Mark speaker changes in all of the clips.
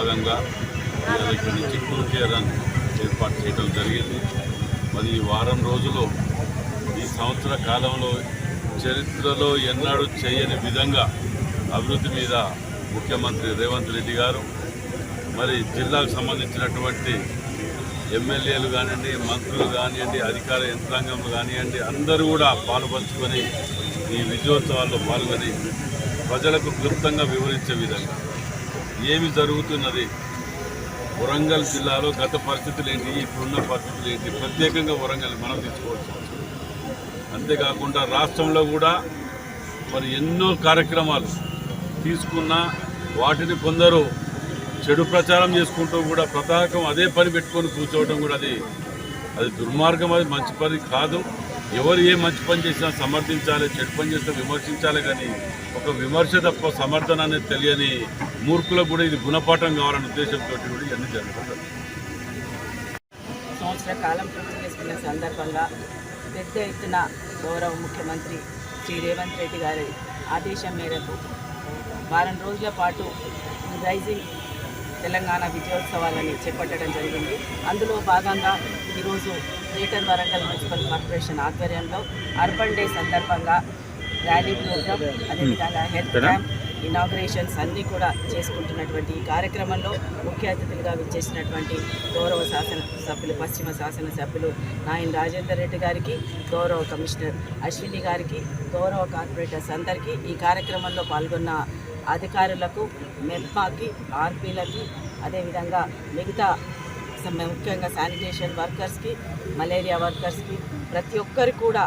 Speaker 1: భాగంగా ఇక్కడి నుంచి టూర్ రన్ ఏర్పాటు చేయడం జరిగింది. మరి ఈ వారం రోజులు ఈ సంవత్సర కాలంలో చరిత్రలో ఎన్నడూ చేయని విధంగా అభివృద్ధి మీద ముఖ్యమంత్రి రేవంత్ రెడ్డి గారు మరి జిల్లాకు సంబంధించినటువంటి ఎమ్మెల్యేలు కానివ్వండి, మంత్రులు కానివ్వండి, అధికార యంత్రాంగంలో కానివ్వండి, అందరూ కూడా పాల్పంచుకొని ఈ విజయోత్సవాల్లో పాల్గొని ప్రజలకు క్లుప్తంగా వివరించే విధంగా ఏమి జరుగుతున్నది, వరంగల్ జిల్లాలో గత పరిస్థితులు ఏంటి, ఇప్పుడున్న పరిస్థితులు ఏంటి, ప్రత్యేకంగా వరంగల్ మనం తీసుకోవాల్సి వస్తుంది. అంతేకాకుండా రాష్ట్రంలో కూడా మరి ఎన్నో కార్యక్రమాలు తీసుకున్నా వాటిని కొందరు చెడు ప్రచారం చేసుకుంటూ కూడా ప్రతాకం అదే పని పెట్టుకొని కూర్చోవడం కూడా అది దుర్మార్గం, అది మంచి పని కాదు. ఎవరు ఏ మంచి పని చేసినా సమర్థించాలి, చెడు పని చేస్తే విమర్శించాలి. కానీ ఒక విమర్శ తప్ప సమర్థన అనేది తెలియని మూర్ఖులకు కూడా ఇది గుణపాఠం కావాలనే ఉద్దేశంతో కూడా ఇవన్నీ జరుగుతుంది.
Speaker 2: సంవత్సర కాలం పూర్తి చేసుకున్న సందర్భంగా పెద్ద ఎత్తున గౌరవ ముఖ్యమంత్రి శ్రీ రేవంత్ రెడ్డి గారి ఆదేశం మేరకు వారం రోజుల పాటు రైజింగ్ తెలంగాణ విజయోత్సవాలని చేపట్టడం జరిగింది. అందులో భాగంగా ఈరోజు గ్రేటర్ వరంగల్ మున్సిపల్ కార్పొరేషన్ ఆధ్వర్యంలో అర్బన్ డే సందర్భంగా ర్యాలీ ప్రోగ్రామ్, అదేవిధంగా హెల్త్ క్యాంప్, ఇనాగ్రేషన్స్ అన్నీ కూడా చేసుకుంటున్నటువంటి ఈ కార్యక్రమంలో ముఖ్య అతిథులుగా విచ్చేసినటువంటి గౌరవ శాసనసభ్యులు, పశ్చిమ శాసనసభ్యులు నాయన్ రాజేందర్ రెడ్డి గారికి, గౌరవ కమిషనర్ అశ్విని గారికి, గౌరవ కార్పొరేటర్స్ అందరికీ, ఈ కార్యక్రమంలో పాల్గొన్న అధికారులకు, మెప్మాకి, ఆర్పీలకి, అదేవిధంగా మిగతా ముఖ్యంగా శానిటేషన్ వర్కర్స్కి, మలేరియా వర్కర్స్కి, ప్రతి ఒక్కరు కూడా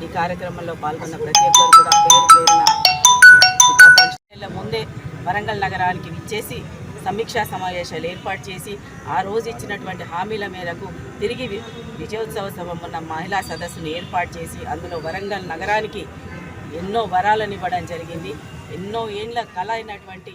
Speaker 2: ఈ కార్యక్రమంలో పాల్గొన్న ప్రతి ఒక్కరు కూడా పేరు పేరున శుభాకాంక్షల ముందే వరంగల్ నగరానికి విచ్చేసి సమీక్షా సమావేశాలు ఏర్పాటు చేసి ఆ రోజు ఇచ్చినటువంటి హామీల మేరకు తిరిగి విజయోత్సవ సభ మహిళా సదస్సును ఏర్పాటు చేసి అందులో వరంగల్ నగరానికి ఎన్నో వరాలను ఇవ్వడం జరిగింది. ఎన్నో ఏండ్ల కళ అయినటువంటి